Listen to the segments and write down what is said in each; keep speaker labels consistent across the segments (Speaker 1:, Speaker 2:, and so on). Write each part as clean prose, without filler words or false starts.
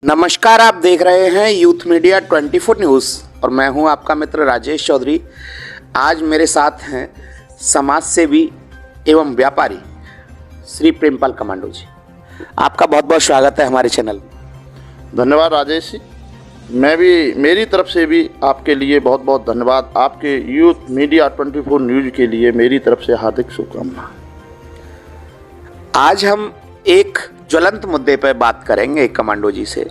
Speaker 1: नमस्कार, आप देख रहे हैं यूथ मीडिया 24 न्यूज़ और मैं हूं आपका मित्र राजेश चौधरी। आज मेरे साथ हैं समाज सेवी एवं व्यापारी श्री प्रेमपाल कमांडो जी। आपका बहुत बहुत स्वागत है हमारे चैनल में।
Speaker 2: धन्यवाद राजेश जी। मेरी तरफ से भी आपके लिए बहुत बहुत धन्यवाद। आपके यूथ मीडिया 24 न्यूज़ के लिए मेरी तरफ से हार्दिक शुभकामना।
Speaker 1: आज हम एक ज्वलंत मुद्दे पर बात करेंगे कमांडो जी से।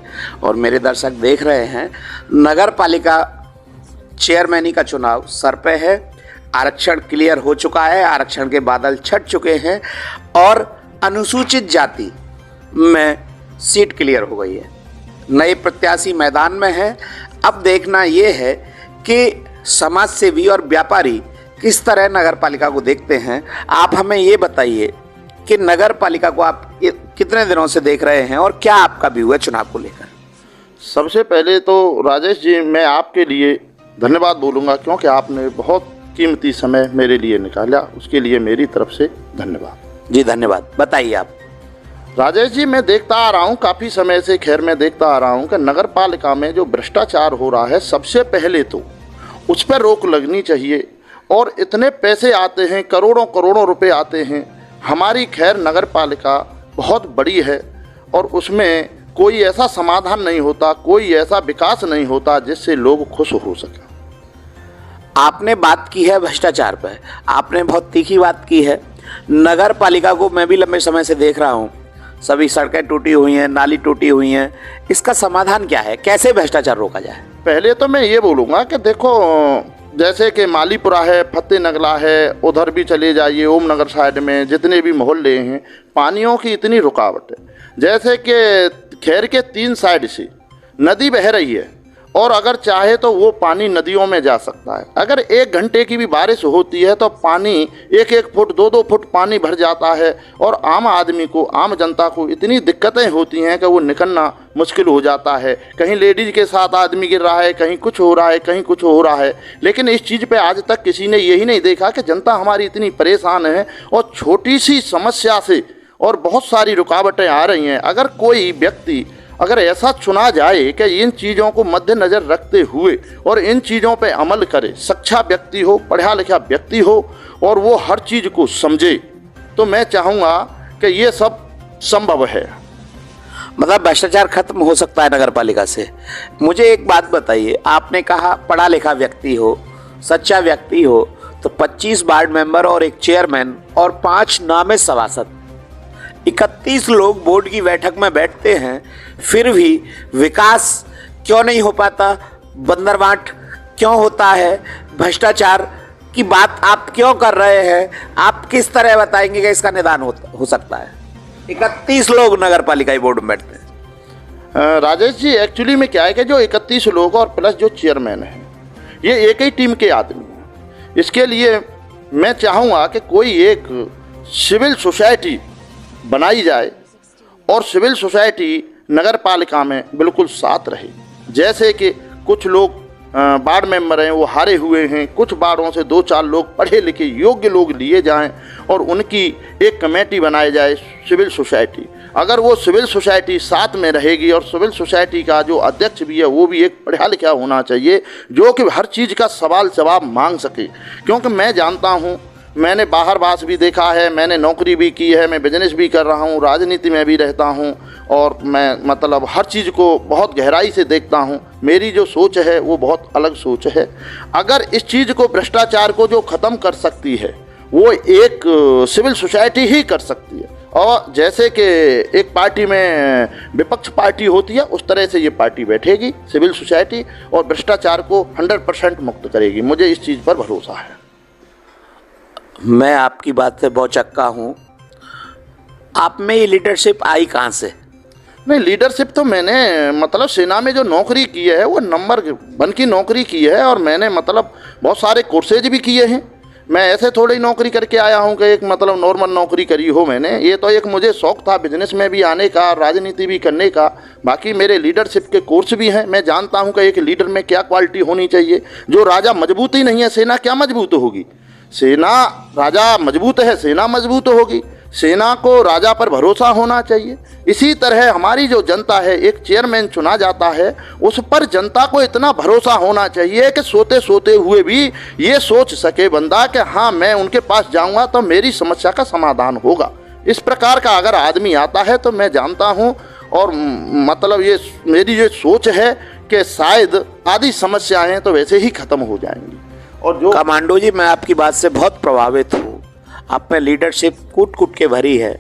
Speaker 1: और मेरे दर्शक देख रहे हैं, नगर पालिका चेयरमैनी का चुनाव सर पे है। आरक्षण क्लियर हो चुका है, आरक्षण के बादल छट चुके हैं और अनुसूचित जाति में सीट क्लियर हो गई है। नए प्रत्याशी मैदान में हैं। अब देखना ये है कि समाज सेवी और व्यापारी किस तरह नगर पालिका को देखते हैं। आप हमें ये बताइए कि नगर पालिका को आप कितने दिनों से देख रहे हैं और क्या आपका व्यू है चुनाव को लेकर।
Speaker 2: सबसे पहले तो राजेश जी, मैं आपके लिए धन्यवाद बोलूँगा क्योंकि आपने बहुत कीमती समय मेरे लिए निकाला, उसके लिए मेरी तरफ से धन्यवाद।
Speaker 1: जी धन्यवाद। बताइए आप।
Speaker 2: राजेश जी, मैं देखता आ रहा हूँ काफ़ी समय से, मैं देखता आ रहा हूँ कि नगर पालिका में जो भ्रष्टाचार हो रहा है, सबसे पहले तो उस पर रोक लगनी चाहिए। और इतने पैसे आते हैं, करोड़ों करोड़ों रुपए आते हैं। हमारी खैर नगर पालिका बहुत बड़ी है और उसमें कोई ऐसा समाधान नहीं होता, कोई ऐसा विकास नहीं होता जिससे लोग खुश हो सकें।
Speaker 1: आपने बात की है भ्रष्टाचार पर, आपने बहुत तीखी बात की है। नगर पालिका को मैं भी लंबे समय से देख रहा हूँ, सभी सड़कें टूटी हुई हैं, नाली टूटी हुई हैं। इसका समाधान क्या है, कैसे भ्रष्टाचार रोका जाए?
Speaker 2: पहले तो मैं ये बोलूँगा कि देखो, जैसे कि मालीपुरा है, फतेह नगला है, उधर भी चले जाइए, ओम नगर साइड में जितने भी मोहल्ले हैं, पानियों की इतनी रुकावट है। जैसे कि खैर के 3 साइड से नदी बह रही है और अगर चाहे तो वो पानी नदियों में जा सकता है। अगर 1 घंटे की भी बारिश होती है तो पानी 1-1 फुट 2-2 फुट पानी भर जाता है और आम आदमी को, आम जनता को इतनी दिक्कतें होती हैं कि वो निकलना मुश्किल हो जाता है। कहीं लेडीज के साथ आदमी गिर रहा है, कहीं कुछ हो रहा है, कहीं कुछ हो रहा है। लेकिन इस चीज़ पे आज तक किसी ने यही नहीं देखा कि जनता हमारी इतनी परेशान है और छोटी सी समस्या से और बहुत सारी रुकावटें आ रही हैं। अगर कोई व्यक्ति अगर ऐसा चुना जाए कि इन चीज़ों को मद्देनज़र रखते हुए और इन चीज़ों पे अमल करे, सच्चा व्यक्ति हो, पढ़ा लिखा व्यक्ति हो और वो हर चीज़ को समझे, तो मैं चाहूँगा कि ये सब संभव है।
Speaker 1: मतलब भ्रष्टाचार खत्म हो सकता है नगर पालिका से। मुझे एक बात बताइए, आपने कहा पढ़ा लिखा व्यक्ति हो, सच्चा व्यक्ति हो, तो 25 वार्ड मेंबर और 1 चेयरमैन और 5 नामित सभासद, 31 लोग बोर्ड की बैठक में बैठते हैं, फिर भी विकास क्यों नहीं हो पाता? बंदरबांट क्यों होता है? भ्रष्टाचार की बात आप क्यों कर रहे हैं? आप किस तरह बताएंगे कि इसका निदान हो सकता है? 31 लोग नगर पालिका बोर्ड में बैठते हैं।
Speaker 2: राजेश जी, एक्चुअली में क्या है कि जो 31 लोग और प्लस जो चेयरमैन हैं, ये एक ही टीम के आदमी हैं। इसके लिए मैं चाहूँगा कि कोई एक सिविल सोसाइटी बनाई जाए और सिविल सोसाइटी नगर पालिका में बिल्कुल साथ रहे। जैसे कि कुछ लोग वार्ड मेंबर हैं, वो हारे हुए हैं, कुछ वार्डों से 2-4 लोग पढ़े लिखे योग्य लोग लिए जाएं और उनकी एक कमेटी बनाई जाए, सिविल सोसाइटी। अगर वो सिविल सोसाइटी साथ में रहेगी और सिविल सोसाइटी का जो अध्यक्ष भी है वो भी एक पढ़ा लिखा होना चाहिए, जो कि हर चीज़ का सवाल जवाब मांग सके। क्योंकि मैं जानता हूँ, मैंने बाहर बास भी देखा है, मैंने नौकरी भी की है, मैं बिजनेस भी कर रहा हूँ, राजनीति में भी रहता हूँ और मैं मतलब हर चीज़ को बहुत गहराई से देखता हूँ। मेरी जो सोच है वो बहुत अलग सोच है। अगर इस चीज़ को, भ्रष्टाचार को जो ख़त्म कर सकती है वो एक सिविल सोसाइटी ही कर सकती है। और जैसे कि एक पार्टी में विपक्ष पार्टी होती है, उस तरह से ये पार्टी बैठेगी सिविल सोसाइटी और भ्रष्टाचार को 100% मुक्त करेगी। मुझे इस चीज़ पर भरोसा है।
Speaker 1: मैं आपकी बात से बहुत चक्का हूँ। आप में ये लीडरशिप आई कहाँ से?
Speaker 2: नहीं, लीडरशिप तो मैंने मतलब सेना में जो नौकरी की है वो नंबर 1 की नौकरी की है और मैंने मतलब बहुत सारे कोर्सेज भी किए हैं। मैं ऐसे थोड़ी ही नौकरी करके आया हूँ कि एक मतलब नॉर्मल नौकरी करी हो मैंने। ये तो एक मुझे शौक़ था बिजनेस में भी आने का, राजनीति भी करने का। बाकी मेरे लीडरशिप के कोर्स भी हैं। मैं जानता हूँ कि एक लीडर में क्या क्वालिटी होनी चाहिए। जो राजा मजबूत ही नहीं है, सेना क्या मजबूत होगी? सेना, राजा मजबूत है, सेना मजबूत होगी। सेना को राजा पर भरोसा होना चाहिए। इसी तरह हमारी जो जनता है, एक चेयरमैन चुना जाता है, उस पर जनता को इतना भरोसा होना चाहिए कि सोते सोते हुए भी ये सोच सके बंदा कि हाँ, मैं उनके पास जाऊंगा तो मेरी समस्या का समाधान होगा। इस प्रकार का अगर आदमी आता है तो मैं जानता हूँ, और मतलब ये मेरी ये सोच है कि शायद आधी समस्याएं तो वैसे ही खत्म हो जाएंगी। और जो
Speaker 1: कमांडो जी, मैं आपकी बात से बहुत प्रभावित हूँ। आप में लीडरशिप कूट कूट के भरी है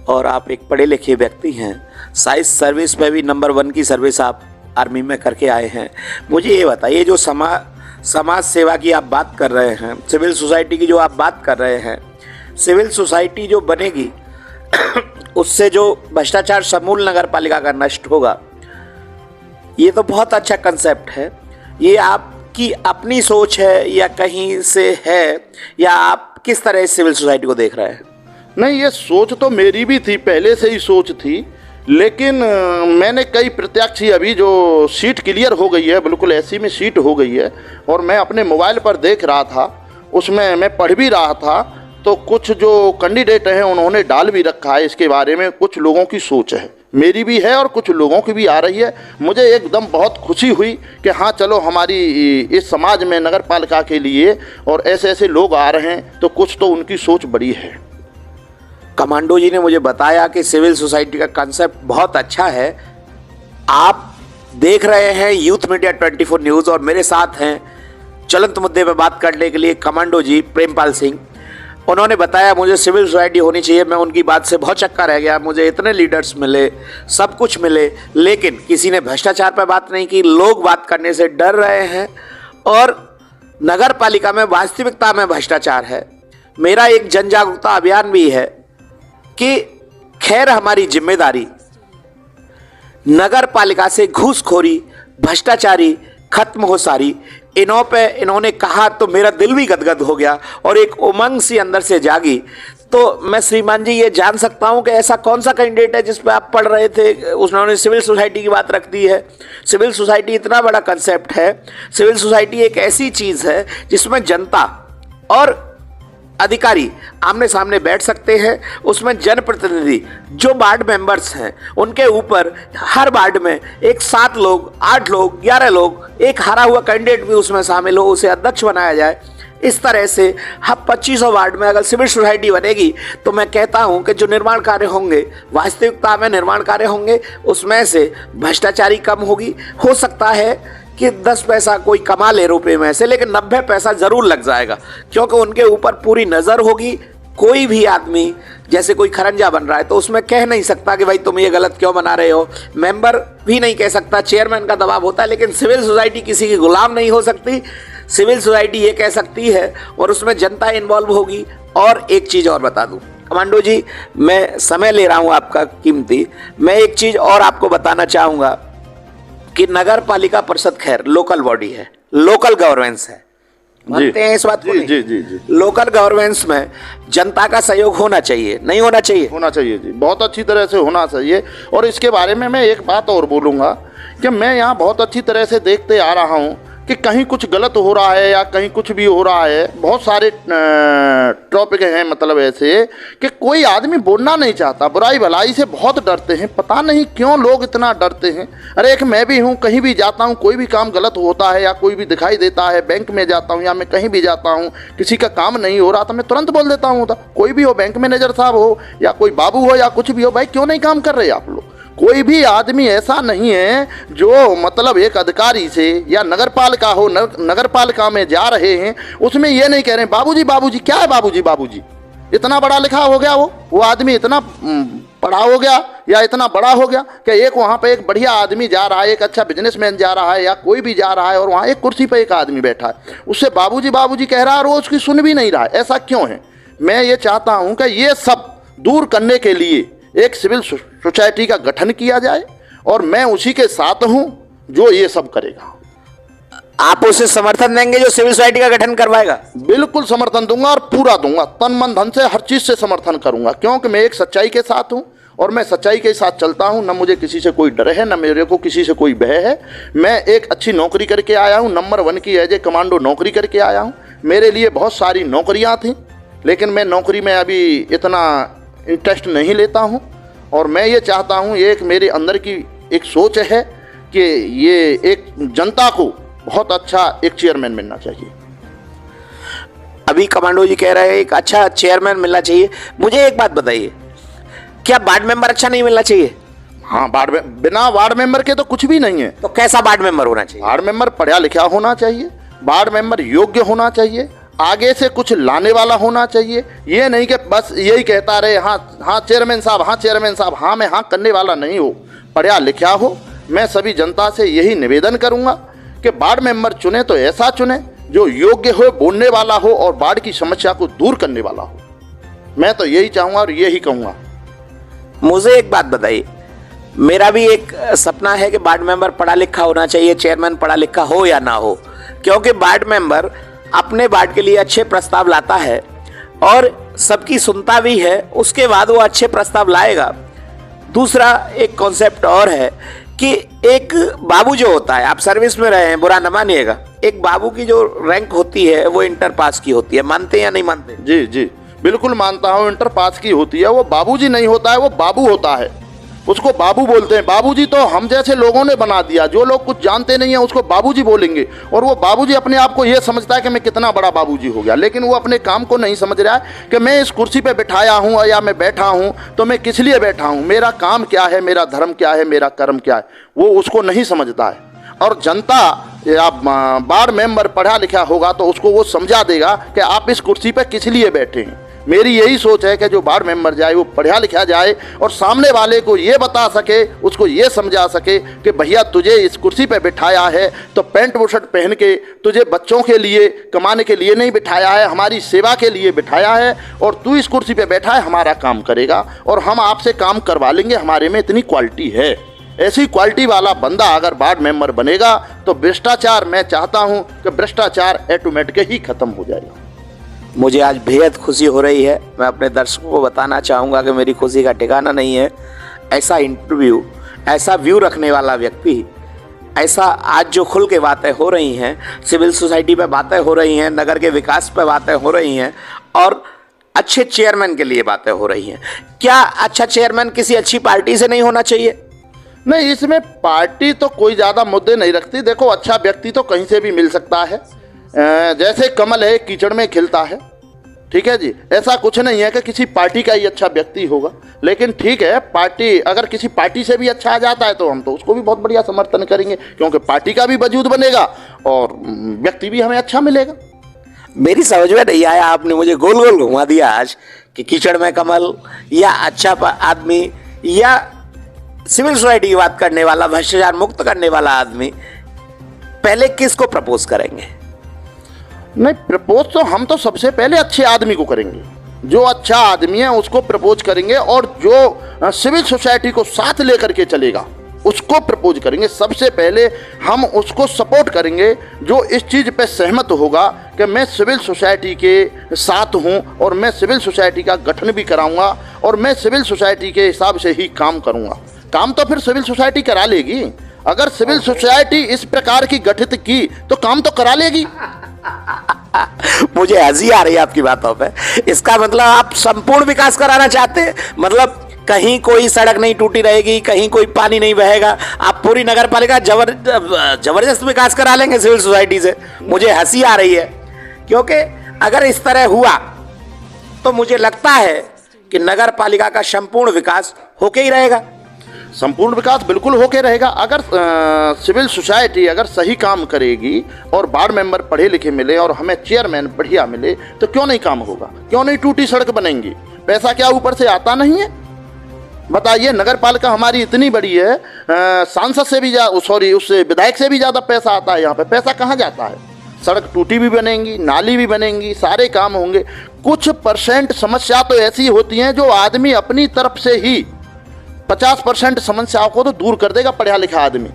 Speaker 1: और आप एक पढ़े लिखे व्यक्ति हैं। साइज सर्विस में भी नंबर 1 की सर्विस आप आर्मी में करके आए हैं। मुझे ये बताइए, जो समाज सेवा की आप बात कर रहे हैं, सिविल सोसाइटी की जो आप बात कर रहे हैं, सिविल सोसाइटी जो बनेगी उससे जो भ्रष्टाचार समूल नगर पालिका का नष्ट होगा, ये तो बहुत अच्छा कंसेप्ट है। ये आपकी अपनी सोच है या कहीं से है, या आप किस तरह इस सिविल सोसाइटी को देख रहे हैं?
Speaker 2: नहीं, ये सोच तो मेरी भी थी, पहले से ही सोच थी, लेकिन मैंने कई प्रत्याशी, अभी जो सीट क्लियर हो गई है, बिल्कुल ऐसी में सीट हो गई है, और मैं अपने मोबाइल पर देख रहा था, उसमें मैं पढ़ भी रहा था, तो कुछ जो कैंडिडेट हैं उन्होंने डाल भी रखा है इसके बारे में। कुछ लोगों की सोच है, मेरी भी है और कुछ लोगों की भी आ रही है। मुझे एकदम बहुत खुशी हुई कि हाँ, चलो हमारी इस समाज में नगर पालिका के लिए और ऐसे ऐसे लोग आ रहे हैं, तो कुछ तो उनकी सोच बड़ी है।
Speaker 1: कमांडो जी ने मुझे बताया कि सिविल सोसाइटी का कंसेप्ट बहुत अच्छा है। आप देख रहे हैं यूथ मीडिया 24 न्यूज़ और मेरे साथ हैं चलंत मुद्दे पर बात करने के लिए कमांडो जी प्रेमपाल सिंह। उन्होंने बताया मुझे सिविल सोसाइटी होनी चाहिए। मैं उनकी बात से बहुत चक्का रह गया। मुझे इतने लीडर्स मिले, सब कुछ मिले, लेकिन किसी ने भ्रष्टाचार पर बात नहीं की। लोग बात करने से डर रहे हैं और नगर पालिका में वास्तविकता में भ्रष्टाचार है। मेरा एक जन जागरूकता अभियान भी है कि खैर हमारी जिम्मेदारी नगर पालिका से घूसखोरी, भ्रष्टाचारी खत्म हो सारी। इन्होंने कहा तो मेरा दिल भी गदगद हो गया और एक उमंग सी अंदर से जागी। तो मैं श्रीमान जी ये जान सकता हूं कि ऐसा कौन सा कैंडिडेट है जिस पे आप पढ़ रहे थे? उन्होंने सिविल सोसाइटी की बात रख दी है। सिविल सोसाइटी इतना बड़ा कंसेप्ट है। सिविल सोसाइटी एक ऐसी चीज़ है जिसमें जनता और अधिकारी आमने सामने बैठ सकते हैं। उसमें जनप्रतिनिधि जो वार्ड मेंबर्स हैं उनके ऊपर हर वार्ड में एक 7 लोग, 8 लोग, 11 लोग, एक हारा हुआ कैंडिडेट भी उसमें शामिल हो, उसे अध्यक्ष बनाया जाए। इस तरह से हम 2500 वार्ड में अगर सिविल सोसाइटी बनेगी तो मैं कहता हूं कि जो निर्माण कार्य होंगे, वास्तविकता में निर्माण कार्य होंगे, उसमें से भ्रष्टाचारी कम होगी। हो सकता है कि 10 पैसा कोई कमा ले रुपए में से, लेकिन 90 पैसा जरूर लग जाएगा, क्योंकि उनके ऊपर पूरी नज़र होगी। कोई भी आदमी जैसे कोई खरंजा बन रहा है तो उसमें कह नहीं सकता कि भाई तुम ये गलत क्यों बना रहे हो। मेंबर भी नहीं कह सकता, चेयरमैन का दबाव होता है। लेकिन सिविल सोसाइटी किसी की गुलाम नहीं हो सकती। सिविल सोसाइटी ये कह सकती है और उसमें जनता इन्वॉल्व होगी। और एक चीज़ और बता दूँ कमांडो जी, मैं समय ले रहा हूँ आपका कीमती। मैं एक चीज़ और आपको बताना चाहूँगा कि नगर पालिका परिषद खैर लोकल बॉडी है, लोकल गवर्नेंस है, मानते हैं इस बात को?
Speaker 2: जी जी जी।
Speaker 1: लोकल गवर्नेंस में जनता का सहयोग होना चाहिए, नहीं होना चाहिए?
Speaker 2: होना चाहिए जी, बहुत अच्छी तरह से होना चाहिए। और इसके बारे में मैं एक बात और बोलूँगा कि मैं यहाँ बहुत अच्छी तरह से देखते आ रहा हूँ कि कहीं कुछ गलत हो रहा है या कहीं कुछ भी हो रहा है। बहुत सारे टॉपिक हैं, मतलब ऐसे कि कोई आदमी बोलना नहीं चाहता, बुराई भलाई से बहुत डरते हैं। पता नहीं क्यों लोग इतना डरते हैं। अरे एक मैं भी हूँ, कहीं भी जाता हूँ, कोई भी काम गलत होता है या कोई भी दिखाई देता है, बैंक में जाता हूँ या मैं कहीं भी जाता हूँ, किसी का काम नहीं हो रहा तो मैं तुरंत बोल देता हूँ। कोई भी हो, बैंक मैनेजर साहब हो या कोई बाबू हो या कुछ भी हो, भाई क्यों नहीं काम कर रहे आप लोग? कोई भी आदमी ऐसा नहीं है जो मतलब एक अधिकारी से या नगर पालिका हो, नगर पालिका में जा रहे हैं, उसमें ये नहीं कह रहे हैं बाबूजी बाबूजी। क्या है बाबूजी बाबूजी? इतना बड़ा लिखा हो गया वो आदमी इतना पढ़ा हो गया या इतना बड़ा हो गया कि एक वहाँ पे एक बढ़िया आदमी जा रहा है, एक अच्छा बिजनेसमैन जा रहा है या कोई भी जा रहा है, और वहाँ एक कुर्सी पे एक आदमी बैठा है, उससे बाबूजी बाबूजी कह रहा है और वो उसकी सुन भी नहीं रहा है। ऐसा क्यों है? मैं ये चाहता हूँ कि ये सब दूर करने के लिए एक सिविल सोसाइटी का गठन किया जाए और मैं उसी के साथ हूं जो ये सब करेगा।
Speaker 1: आप उसे समर्थन देंगे जो सिविल सोसाइटी का गठन करवाएगा?
Speaker 2: बिल्कुल समर्थन दूंगा और पूरा दूंगा, तन मन धन से हर चीज से समर्थन करूंगा, क्योंकि मैं एक सच्चाई के साथ हूं और मैं सच्चाई के साथ चलता हूं। न मुझे किसी से कोई डर है, न मेरे को किसी से कोई भय है। मैं एक अच्छी नौकरी करके आया हूं, नंबर 1 की एज ए कमांडो नौकरी करके आया हूं। मेरे लिए बहुत सारी नौकरियां थी, लेकिन मैं नौकरी में अभी इतना इंटरेस्ट नहीं लेता हूँ। और मैं ये चाहता हूँ, ये एक मेरे अंदर की एक सोच है कि ये एक जनता को बहुत अच्छा एक चेयरमैन मिलना चाहिए।
Speaker 1: अभी कमांडो जी कह रहे हैं एक अच्छा चेयरमैन मिलना चाहिए। मुझे एक बात बताइए, क्या वार्ड मेंबर अच्छा नहीं मिलना चाहिए?
Speaker 2: हाँ, बिना वार्ड मेंबर के तो कुछ भी नहीं है।
Speaker 1: तो कैसा वार्ड मेंबर होना चाहिए?
Speaker 2: वार्ड मेंबर पढ़ा लिखा होना चाहिए, वार्ड मेंबर योग्य होना चाहिए, आगे से कुछ लाने वाला होना चाहिए। ये नहीं कि बस यही कहता रहे हाँ हाँ चेयरमैन साहब, हाँ चेयरमैन साहब, हाँ में हाँ करने वाला नहीं हो, पढ़ा लिखा हो। मैं सभी जनता से यही निवेदन करूंगा कि वार्ड मेंबर चुने तो ऐसा चुने जो योग्य हो, बोलने वाला हो और वार्ड की समस्या को दूर करने वाला हो। मैं तो यही चाहूँगा और यही कहूँगा।
Speaker 1: मुझे एक बात बताइए, मेरा भी एक सपना है कि वार्ड मेंबर पढ़ा लिखा होना चाहिए, चेयरमैन पढ़ा लिखा हो या ना हो, क्योंकि वार्ड मेंबर अपने वार्ड के लिए अच्छे प्रस्ताव लाता है और सबकी सुनता भी है, उसके बाद वो अच्छे प्रस्ताव लाएगा। दूसरा एक कॉन्सेप्ट और है कि एक बाबू जो होता है, आप सर्विस में रहे हैं बुरा न मानिएगा, एक बाबू की जो रैंक होती है वो इंटर पास की होती है। मानते हैं या नहीं मानते?
Speaker 2: जी जी बिल्कुल मानता हूँ, इंटर पास की होती है। वो बाबूजी नहीं होता है, वो बाबू होता है, उसको बाबू बोलते हैं। बाबूजी तो हम जैसे लोगों ने बना दिया, जो लोग कुछ जानते नहीं है उसको बाबूजी बोलेंगे। और वो बाबूजी अपने आप को ये समझता है कि मैं कितना बड़ा बाबूजी हो गया, लेकिन वो अपने काम को नहीं समझ रहा है कि मैं इस कुर्सी पे बिठाया हूँ या मैं बैठा हूँ तो मैं किस लिए बैठा हूँ, मेरा काम क्या है, मेरा धर्म क्या है, मेरा कर्म क्या है, वो उसको नहीं समझता है। और जनता या वार्ड मेंबर पढ़ा लिखा होगा तो उसको वो समझा देगा कि आप इस कुर्सी पर किस लिए बैठे हैं। मेरी यही सोच है कि जो वार्ड मेंबर जाए वो पढ़ा लिखा जाए और सामने वाले को ये बता सके, उसको ये समझा सके कि भैया तुझे इस कुर्सी पे बिठाया है तो पैंट बुशर्ट पहन के तुझे बच्चों के लिए कमाने के लिए नहीं बिठाया है, हमारी सेवा के लिए बिठाया है। और तू इस कुर्सी पे बैठा है, हमारा काम करेगा और हम आपसे काम करवा लेंगे, हमारे में इतनी क्वालिटी है। ऐसी क्वालिटी वाला बंदा अगर वार्ड मेंबर बनेगा तो भ्रष्टाचार, मैं चाहता हूँ कि भ्रष्टाचार ऑटोमेटिक ही खत्म हो जाएगा।
Speaker 1: मुझे आज बेहद खुशी हो रही है। मैं अपने दर्शकों को बताना चाहूँगा कि मेरी खुशी का ठिकाना नहीं है। ऐसा इंटरव्यू, ऐसा व्यू रखने वाला व्यक्ति, ऐसा आज जो खुल के बातें हो रही हैं, सिविल सोसाइटी पे बातें हो रही हैं, नगर के विकास पे बातें हो रही हैं और अच्छे चेयरमैन के लिए बातें हो रही हैं। क्या अच्छा चेयरमैन किसी अच्छी पार्टी से नहीं होना चाहिए?
Speaker 2: नहीं, इसमें पार्टी तो कोई ज़्यादा मुद्दे नहीं रखती। देखो, अच्छा व्यक्ति तो कहीं से भी मिल सकता है। जैसे कमल है कीचड़ में खिलता है, ठीक है जी। ऐसा कुछ नहीं है कि किसी पार्टी का ही अच्छा व्यक्ति होगा, लेकिन ठीक है, पार्टी अगर किसी पार्टी से भी अच्छा आ जाता है तो हम तो उसको भी बहुत बढ़िया समर्थन करेंगे, क्योंकि पार्टी का भी वजूद बनेगा और व्यक्ति भी हमें अच्छा मिलेगा।
Speaker 1: मेरी समझ में नहीं आया, आपने मुझे गोल गोल घुमा दिया आज कि कीचड़ में कमल या अच्छा आदमी या सिविल सोसाइटी की बात करने वाला, भ्रष्टाचार मुक्त करने वाला आदमी। पहले किसको प्रपोज करेंगे?
Speaker 2: नहीं, प्रपोज तो हम तो सबसे पहले अच्छे आदमी को करेंगे, जो अच्छा आदमी है उसको प्रपोज करेंगे और जो सिविल सोसाइटी को साथ लेकर के चलेगा उसको प्रपोज करेंगे। सबसे पहले हम उसको सपोर्ट करेंगे जो इस चीज़ पे सहमत होगा कि मैं सिविल सोसाइटी के साथ हूं और मैं सिविल सोसाइटी का गठन भी कराऊंगा और मैं सिविल सोसाइटी के हिसाब से ही काम करूंगा। काम तो फिर सिविल सोसाइटी करा लेगी। अगर सिविल सोसाइटी इस प्रकार की गठित की तो काम तो करा लेगी।
Speaker 1: मुझे हंसी आ रही है आपकी बातों पे। इसका मतलब आप संपूर्ण विकास कराना चाहते हैं? मतलब कहीं कोई सड़क नहीं टूटी रहेगी, कहीं कोई पानी नहीं बहेगा, आप पूरी नगर पालिका जबरदस्त विकास करा लेंगे सिविल सोसाइटी से? मुझे हंसी आ रही है, क्योंकि अगर इस तरह हुआ तो मुझे लगता है कि नगर पालिका का संपूर्ण विकास होके ही रहेगा।
Speaker 2: संपूर्ण विकास बिल्कुल होके रहेगा। अगर सिविल सोसाइटी अगर सही काम करेगी और वार्ड मेंबर पढ़े लिखे मिले और हमें चेयरमैन बढ़िया मिले तो क्यों नहीं काम होगा, क्यों नहीं टूटी सड़क बनेंगी? पैसा क्या ऊपर से आता नहीं है? बताइए, नगर पालिका हमारी इतनी बड़ी है, सांसद से भी उससे विधायक से भी ज़्यादा पैसा आता है। यहाँ पे पैसा कहाँ जाता है? सड़क टूटी भी बनेंगी, नाली भी बनेंगी, सारे काम होंगे। कुछ % समस्या तो ऐसी होती हैं जो आदमी अपनी तरफ से ही 50% समस्याओं को तो दूर कर देगा पढ़ा लिखा आदमी।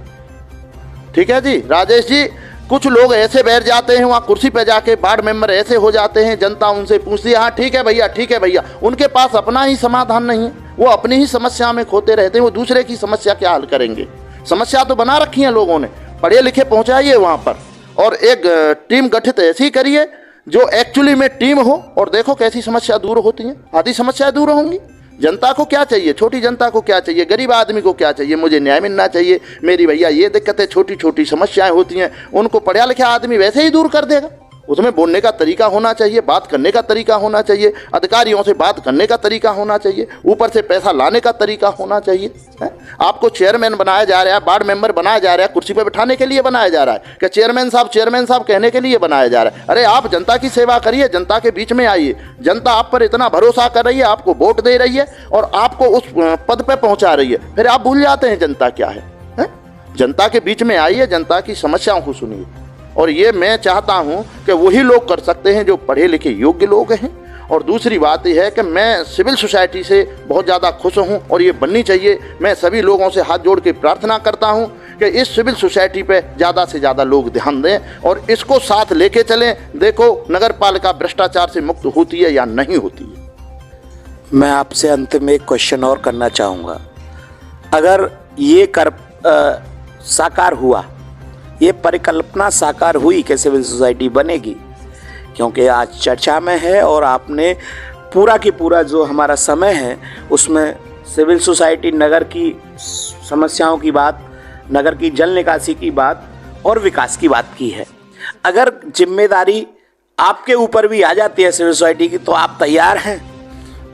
Speaker 2: ठीक है जी राजेश जी, कुछ लोग ऐसे बैठ जाते हैं वहाँ कुर्सी पे जाके, वार्ड मेंबर ऐसे हो जाते हैं, जनता उनसे पूछती है हाँ ठीक है भैया, ठीक है भैया। उनके पास अपना ही समाधान नहीं है, वो अपनी ही समस्या में खोते रहते हैं। वो दूसरे की समस्या क्या हल करेंगे? समस्या तो बना रखी है लोगों ने, पढ़े लिखे पहुँचाइए वहाँ पर और एक टीम गठित ऐसी करिए जो एक्चुअली में टीम हो और देखो कैसी समस्या दूर होती है। आधी समस्या दूर होंगी। जनता को क्या चाहिए, छोटी जनता को क्या चाहिए, गरीब आदमी को क्या चाहिए, मुझे न्याय मिलना चाहिए, मेरी भैया ये दिक्कतें, छोटी छोटी समस्याएं होती हैं, उनको पढ़ा लिखा आदमी वैसे ही दूर कर देगा। उसमें बोलने का तरीका होना चाहिए, बात करने का तरीका होना चाहिए, अधिकारियों से बात करने का तरीका होना चाहिए, ऊपर से पैसा लाने का तरीका होना चाहिए। है? आपको चेयरमैन बनाया जा रहा है, वार्ड मेंबर बनाया जा रहा है, कुर्सी पर बिठाने के लिए बनाया जा रहा है कि चेयरमैन साहब कहने के लिए बनाया जा रहा है। अरे आप जनता की सेवा करिए, जनता के बीच में आइए। जनता आप पर इतना भरोसा कर रही है, आपको वोट दे रही है और आपको उस पद पर पहुंचा रही है, फिर आप भूल जाते हैं जनता क्या है? जनता के बीच में आइए, जनता की समस्याओं को सुनिए। और ये मैं चाहता हूं कि वही लोग कर सकते हैं जो पढ़े लिखे योग्य लोग हैं। और दूसरी बात यह है कि मैं सिविल सोसाइटी से बहुत ज़्यादा खुश हूं और ये बननी चाहिए। मैं सभी लोगों से हाथ जोड़ के प्रार्थना करता हूं कि इस सिविल सोसाइटी पे ज़्यादा से ज़्यादा लोग ध्यान दें और इसको साथ लेके चलें। देखो नगर पालिका भ्रष्टाचार से मुक्त होती है या नहीं होती है।
Speaker 1: मैं आपसे अंत में एक क्वेश्चन और करना चाहूँगा। अगर ये साकार हुआ, ये परिकल्पना साकार हुई कि सिविल सोसाइटी बनेगी, क्योंकि आज चर्चा में है और आपने पूरा की पूरा जो हमारा समय है उसमें सिविल सोसाइटी, नगर की समस्याओं की बात, नगर की जल निकासी की बात और विकास की बात की है। अगर जिम्मेदारी आपके ऊपर भी आ जाती है सिविल सोसाइटी की, तो आप तैयार हैं?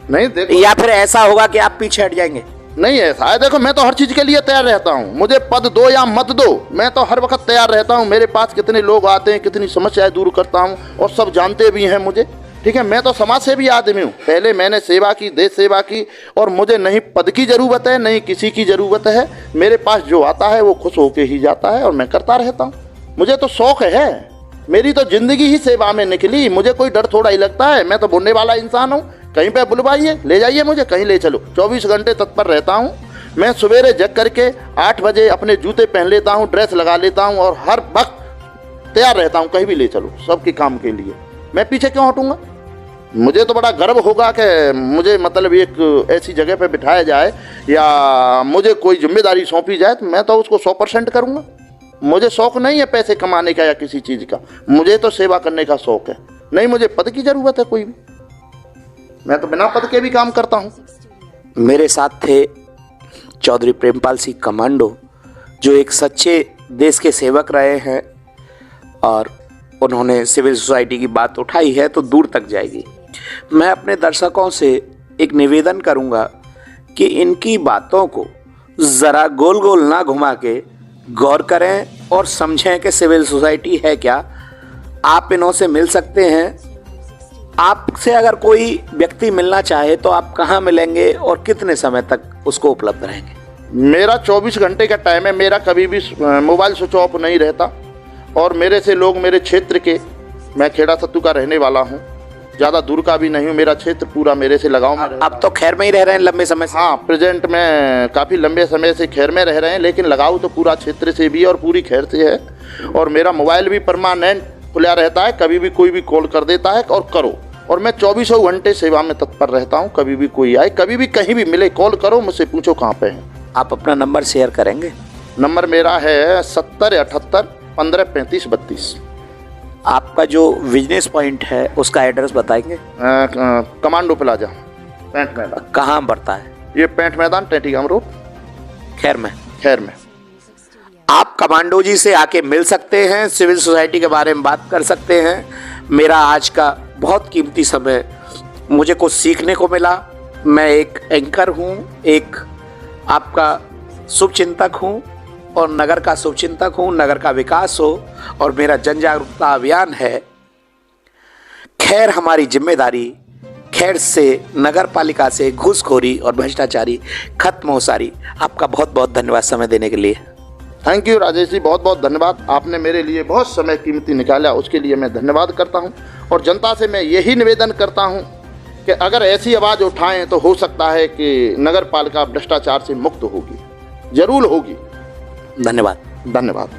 Speaker 2: नहीं देखो,
Speaker 1: या फिर ऐसा होगा कि आप पीछे हट जाएंगे?
Speaker 2: नहीं ऐसा है। देखो मैं तो हर चीज़ के लिए तैयार रहता हूँ, मुझे पद दो या मत दो, मैं तो हर वक्त तैयार रहता हूँ। मेरे पास कितने लोग आते हैं, कितनी समस्याएं दूर करता हूँ और सब जानते भी हैं मुझे। ठीक है, मैं तो समाज सेवी आदमी हूँ। पहले मैंने सेवा की, देश सेवा की, और मुझे नहीं पद की ज़रूरत है, नहीं किसी की ज़रूरत है। मेरे पास जो आता है वो खुश होके ही जाता है और मैं करता रहता हूँ। मुझे तो शौक़ है, मेरी तो ज़िंदगी ही सेवा में निकली। मुझे कोई डर थोड़ा ही लगता है, मैं तो बोलने वाला इंसान हूँ। कहीं पे बुलवाइए, ले जाइए मुझे, कहीं ले चलो, 24 घंटे तत्पर रहता हूँ। मैं सवेरे जग करके 8 बजे अपने जूते पहन लेता हूँ, ड्रेस लगा लेता हूँ और हर वक्त तैयार रहता हूँ, कहीं भी ले चलो, सबके काम के लिए। मैं पीछे क्यों हटूँगा? मुझे तो बड़ा गर्व होगा कि मुझे मतलब एक ऐसी जगह पे बिठाया जाए या मुझे कोई जिम्मेदारी सौंपी जाए तो मैं तो उसको 100% करूँगा। मुझे शौक़ नहीं है पैसे कमाने का या किसी चीज़ का, मुझे तो सेवा करने का शौक़ है। नहीं मुझे पद की ज़रूरत है कोई भी, मैं तो बिना पद के भी काम करता हूँ।
Speaker 1: मेरे साथ थे चौधरी प्रेमपाल सिंह कमांडो, जो एक सच्चे देश के सेवक रहे हैं और उन्होंने सिविल सोसाइटी की बात उठाई है तो दूर तक जाएगी। मैं अपने दर्शकों से एक निवेदन करूंगा कि इनकी बातों को ज़रा गोल गोल ना घुमा के गौर करें और समझें कि सिविल सोसाइटी है क्या। आप इन्हों से मिल सकते हैं। आपसे अगर कोई व्यक्ति मिलना चाहे तो आप कहाँ मिलेंगे और कितने समय तक उसको उपलब्ध रहेंगे?
Speaker 2: मेरा 24 घंटे का टाइम है, मेरा कभी भी मोबाइल स्विच ऑफ नहीं रहता। और मेरे से लोग मेरे क्षेत्र के, मैं खेड़ा सत्तू का रहने वाला हूँ, ज़्यादा दूर का भी नहीं हूँ, मेरा क्षेत्र पूरा मेरे से लगाव में।
Speaker 1: अब तो खैर में ही रह रहे हैं लंबे समय से?
Speaker 2: हाँ, प्रेजेंट में काफ़ी लंबे समय से खैर में रह रहे हैं, लेकिन लगाव तो पूरा क्षेत्र से भी और पूरी खैर से है। और मेरा मोबाइल भी परमानेंट खुला रहता है, कभी भी कोई भी कॉल कर देता है और करो। और मैं 24 घंटे सेवा में तत्पर रहता हूँ, कभी भी कोई आए, कभी भी कहीं भी मिले, कॉल करो, मुझसे पूछो कहाँ पे हैं।
Speaker 1: आप अपना नंबर शेयर करेंगे?
Speaker 2: नंबर मेरा है 70 78 15 35 32।
Speaker 1: आपका जो बिजनेस पॉइंट है उसका एड्रेस बताएंगे?
Speaker 2: कमांडो प्लाजा, पैंट मैदान।
Speaker 1: कहाँ पड़ता है
Speaker 2: ये? पैंट मैदान, टेटीगाम रोड,
Speaker 1: खैर में।
Speaker 2: खैर में।
Speaker 1: आप कमांडो जी से आके मिल सकते हैं, सिविल सोसाइटी के बारे में बात कर सकते हैं। मेरा आज का बहुत कीमती समय मुझे कुछ सीखने को मिला। मैं एक एंकर हूँ, एक आपका शुभचिंतक हूँ और नगर का शुभचिंतक हूँ। नगर का विकास हो और मेरा जन जागरूकता अभियान है। खैर हमारी जिम्मेदारी, खैर से, नगर पालिका से घूसखोरी और भ्रष्टाचारी खत्म हो सारी। आपका बहुत बहुत धन्यवाद समय देने के लिए।
Speaker 2: थैंक यू राजेश जी, बहुत बहुत धन्यवाद। आपने मेरे लिए बहुत समय कीमती निकाला, उसके लिए मैं धन्यवाद करता हूं। और जनता से मैं यही निवेदन करता हूं कि अगर ऐसी आवाज़ उठाएं तो हो सकता है कि नगर पालिका भ्रष्टाचार से मुक्त होगी, जरूर होगी।
Speaker 1: धन्यवाद।
Speaker 2: धन्यवाद।